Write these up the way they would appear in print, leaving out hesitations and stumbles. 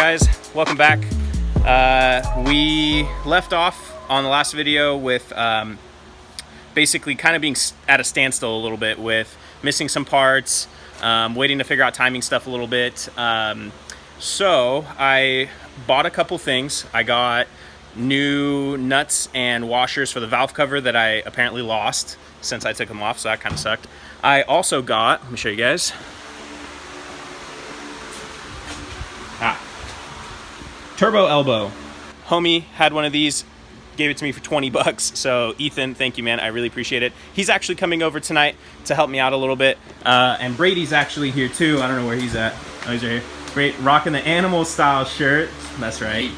guys? Welcome back. We left off on the last video with basically kind of being at a standstill a little bit with missing some parts, waiting to figure out timing stuff a little bit. So I bought a couple things. I got new nuts and washers for the valve cover that I apparently lost since I took them off, so that kind of sucked. I also got, let me show you guys. Turbo elbow. Homie had one of these, gave it to me for 20 bucks. So Ethan, thank you, man. I really appreciate it. He's actually coming over tonight to help me out a little bit. And Brady's actually here too. I don't know where he's at. Oh, he's right here. Brady, rocking the animal style shirt. That's right.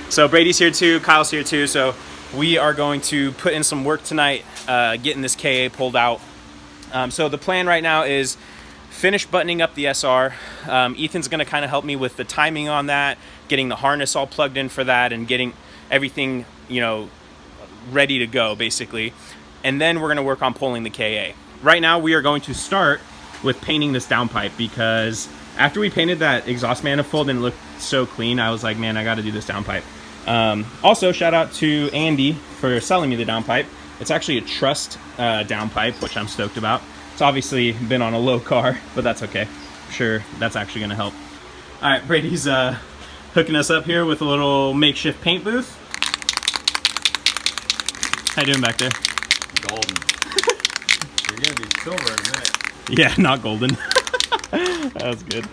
So Brady's here too. Kyle's here too. So we are going to put in some work tonight, getting this KA pulled out. So the plan right now is finish buttoning up the SR. Ethan's gonna kind of help me with the timing on that, getting the harness all plugged in for that, and getting everything, you know, ready to go basically. And then we're gonna work on pulling the KA. Right now we are going to start with painting this downpipe, because after we painted that exhaust manifold and it looked so clean, I was like, man, I gotta do this downpipe. Also, shout out to Andy for selling me the downpipe. It's actually a Trust downpipe, which I'm stoked about. It's obviously been on a low car, but that's okay. I'm sure that's actually gonna help. All right, Brady's hooking us up here with a little makeshift paint booth. How you doing back there? Golden. You're gonna be silver in a minute. Yeah, not golden. That was good.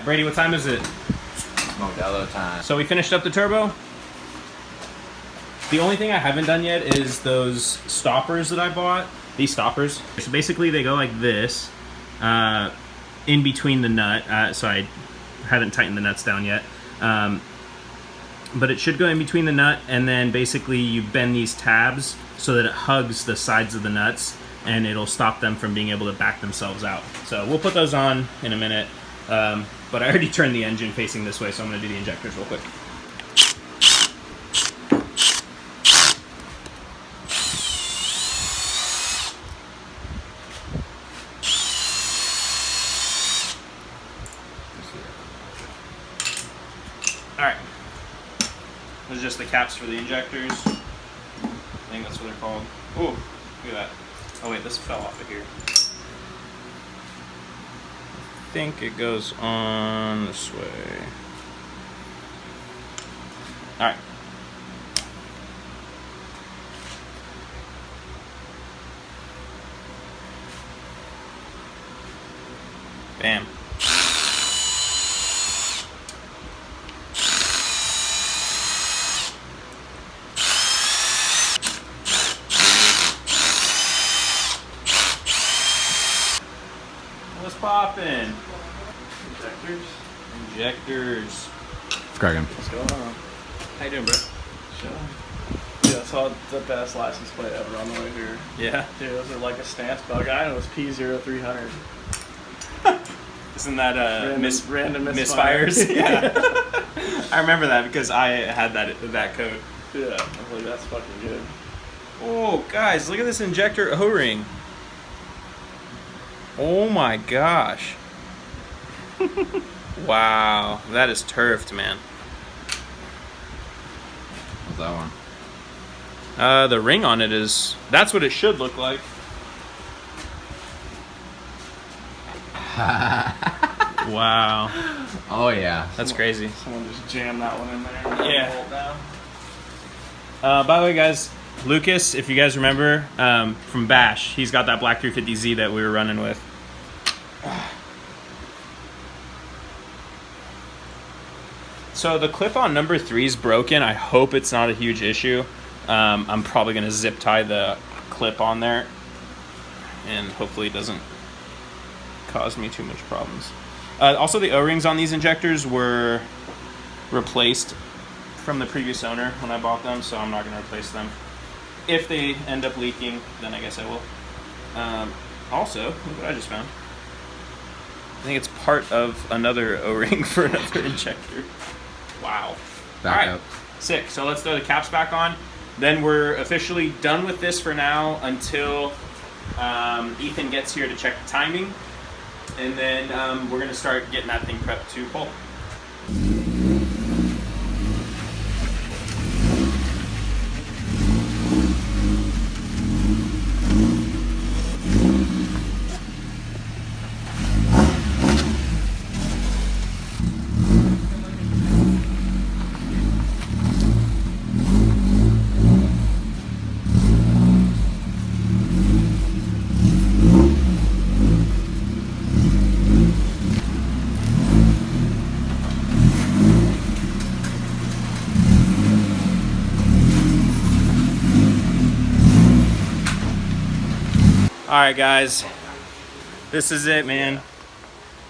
Brady, what time is it? Modelo time. So we finished up the turbo. The only thing I haven't done yet is those stoppers that I bought. These stoppers. So basically they go like this, in between the nut. So I haven't tightened the nuts down yet. But it should go in between the nut, and then basically you bend these tabs so that it hugs the sides of the nuts, and it'll stop them from being able to back themselves out. So we'll put those on in a minute. But I already turned the engine facing this way, so I'm going to do the injectors real quick. Alright. Those are just the caps for the injectors. I think that's what they're called. Ooh, look at that. Oh wait, this fell off of here. I think it goes on this way. All right. Bam. What's poppin'? Injectors. It's cracking. What's going on? How you doing, bro? Chilling. Dude, I saw the best license plate ever on the way here. Yeah? Dude, those are like a stance bug. I know it was P0300. Isn't that random misfires? Yeah. I remember that because I had that code. Yeah, I was like, that's fucking good. Oh, guys, look at this injector O-ring. Oh my gosh. Wow, that is turfed, man. that one? The ring on it is, that's what it should look like. Wow. Oh yeah. That's crazy. Someone just jammed that one in there. Yeah. Hold down. By the way, guys, Lucas, if you guys remember, from Bash, he's got that black 350Z that we were running with. So the clip on number 3 is broken. I hope it's not a huge issue. I'm probably gonna zip tie the clip on there, and hopefully it doesn't cause me too much problems. Also, the O-rings on these injectors were replaced from the previous owner when I bought them, so I'm not gonna replace them. If they end up leaking, then I guess I will. Also, look what I just found. I think it's part of another O-ring for another injector. Wow. Back All up. Sick. So let's throw the caps back on. Then we're officially done with this for now until Ethan gets here to check the timing. And then we're going to start getting that thing prepped to pull. All right, guys, this is it, man.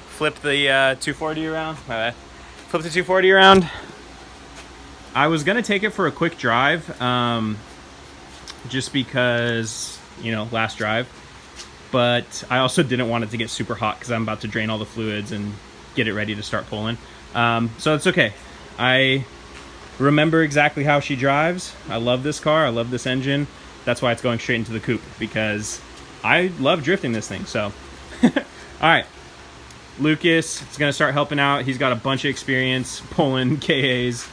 Flip the 240 around. My bad. Flip the 240 around. I was gonna take it for a quick drive, just because, you know, last drive. But I also didn't want it to get super hot because I'm about to drain all the fluids and get it ready to start pulling. So it's okay. I remember exactly how she drives. I love this car. I love this engine. That's why it's going straight into the coupe, because I love drifting this thing. So, all right. Lucas is going to start helping out. He's got a bunch of experience pulling KAs.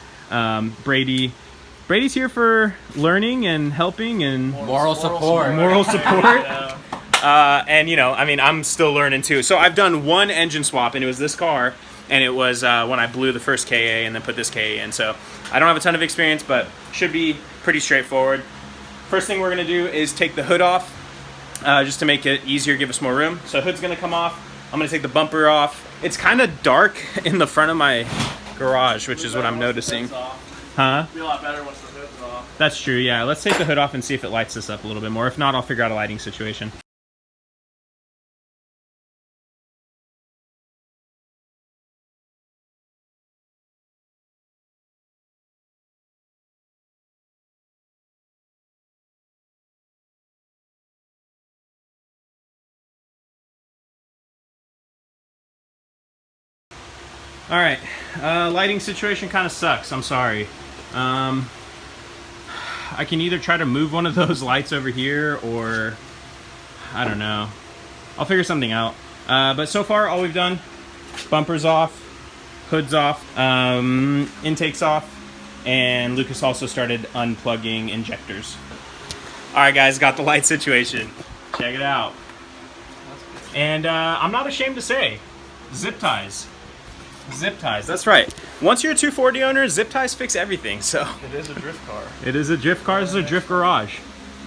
Brady's here for learning and helping and Moral support. Yeah. and you know, I mean, I'm still learning too. So I've done one engine swap, and it was this car, and it was when I blew the first KA and then put this KA in. So I don't have a ton of experience, but should be pretty straightforward. First thing we're gonna do is take the hood off, just to make it easier, give us more room. So hood's gonna come off. I'm gonna take the bumper off. It's kind of dark in the front of my garage, which is what I'm noticing. Huh? It'll be a lot better once the hood's off. That's true, yeah. Let's take the hood off and see if it lights this up a little bit more. If not, I'll figure out a lighting situation. All right, lighting situation kind of sucks. I'm sorry. I can either try to move one of those lights over here, or I don't know. I'll figure something out. But so far, all we've done: bumpers off, hood's off, intake's off, and Lucas also started unplugging injectors. All right, guys, got the light situation. Check it out. And I'm not ashamed to say, zip ties. Zip ties, that's right. Once you're a 240 owner, zip ties fix everything, so. It is a drift car. It is a drift car, this is a drift garage.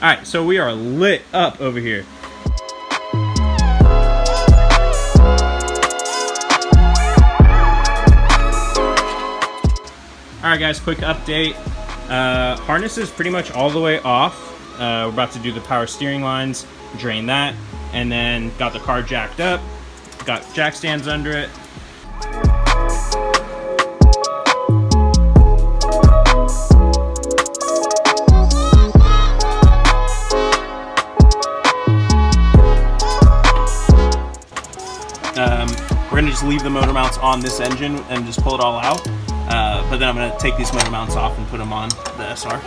All right, so we are lit up over here. All right, guys, quick update. Harness is pretty much all the way off. We're about to do the power steering lines, drain that, and then got the car jacked up, got jack stands under it. We're gonna just leave the motor mounts on this engine and just pull it all out. But then I'm gonna take these motor mounts off and put them on the SR.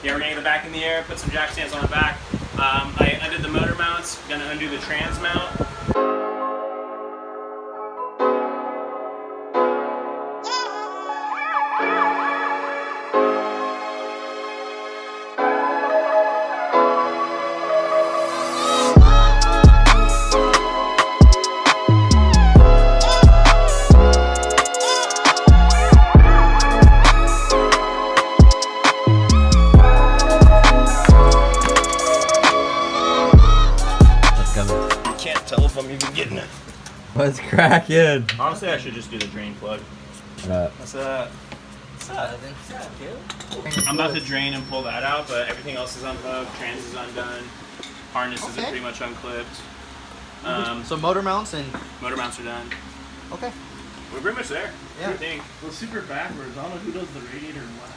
Yeah, we're getting the back in the air, put some jack stands on the back. I undid the motor mounts, gonna undo the trans mount. Can't tell if I'm even getting it. What's cracking? Honestly, I should just do the drain plug. What's that? I'm about to drain and pull that out, but everything else is unhooked. Trans is undone. Harnesses are pretty much unclipped. So motor mounts and Motor mounts are done. okay. We're pretty much there. Yeah. I think. Well, super backwards. I don't know who does the radiator last.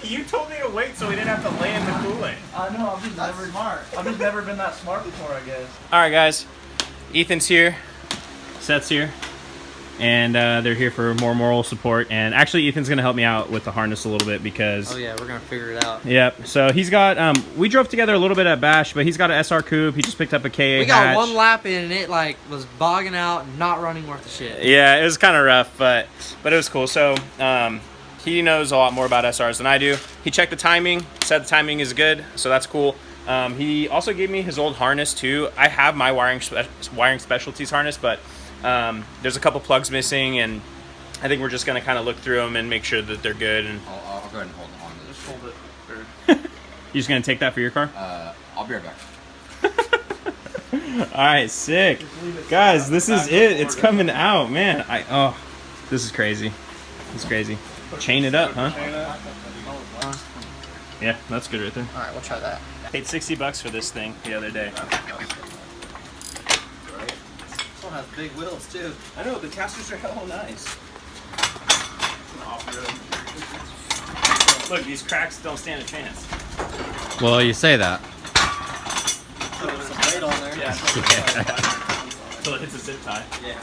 You told me to wait so we didn't have to lay in the coolant. I know. I've just never smart. I've just never been that smart before, I guess. All right, guys. Ethan's here. Seth's here. And they're here for more moral support. And actually, Ethan's going to help me out with the harness a little bit because... Oh yeah, we're gonna figure it out. Yep. So he's got... we drove together a little bit at Bash, but he's got an SR coupe. He just picked up a KA We got hatch. one lap in and it like was bogging out and not running worth a shit. Yeah, it was kind of rough, but it was cool. So he knows a lot more about SRs than I do. He checked the timing, said the timing is good, so that's cool. He also gave me his old harness too. I have my wiring specialties harness, but there's a couple plugs missing, and I think we're just gonna kind of look through them and make sure that they're good. And I'll go ahead and hold on to this. Just hold it. you just gonna take that for your car? I'll be right back. All right, sick, guys. This is it. It's coming out, man. Oh, this is crazy. This is crazy. Chain it up, huh? Yeah, that's good right there. All right, we'll try that. Paid $60 for this thing the other day. This one has big wheels too. I know, the casters are hella nice. Look, these cracks don't stand a chance. Well, you say that. So there's some weight on there. Yeah. Until it hits a zip tie. Yeah.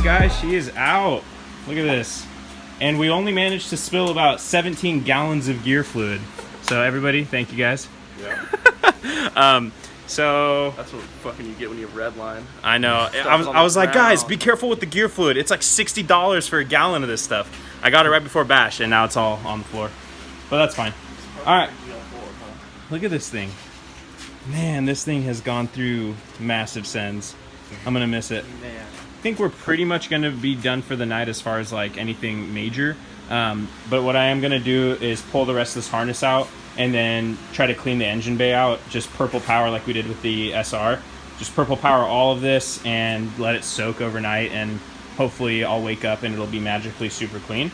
Guys, she is out. Look at this. And we only managed to spill about 17 gallons of gear fluid. So everybody, thank you guys. Yeah. So That's what fucking you get when you have red line. I know. I was like, guys, be careful with the gear fluid. It's like $60 for a gallon of this stuff. I got it right before Bash, and now it's all on the floor. But that's fine. All right. Look at this thing. Man, this thing has gone through massive sends. I'm gonna miss it. Man. I think we're pretty much gonna be done for the night as far as like anything major. But what I am gonna do is pull the rest of this harness out and then try to clean the engine bay out. Just purple power like we did with the SR. Just purple power all of this and let it soak overnight, and hopefully I'll wake up and it'll be magically super clean.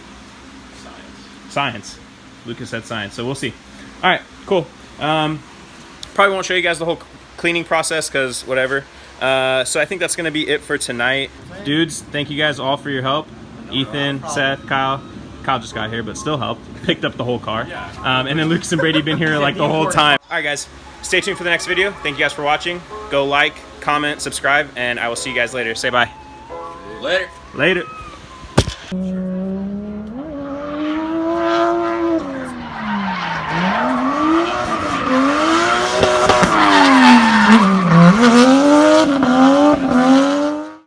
Science. Lucas said science, so we'll see. All right, cool. Probably won't show you guys the whole cleaning process because whatever. So I think that's going to be it for tonight. Dudes, thank you guys all for your help. Ethan, Seth, Kyle. Kyle just got here, but still helped. Picked up the whole car. And then Lucas and Brady been here like the whole time. All right, guys. Stay tuned for the next video. Thank you guys for watching. Go like, comment, subscribe, and I will see you guys later. Say bye. Later. Later.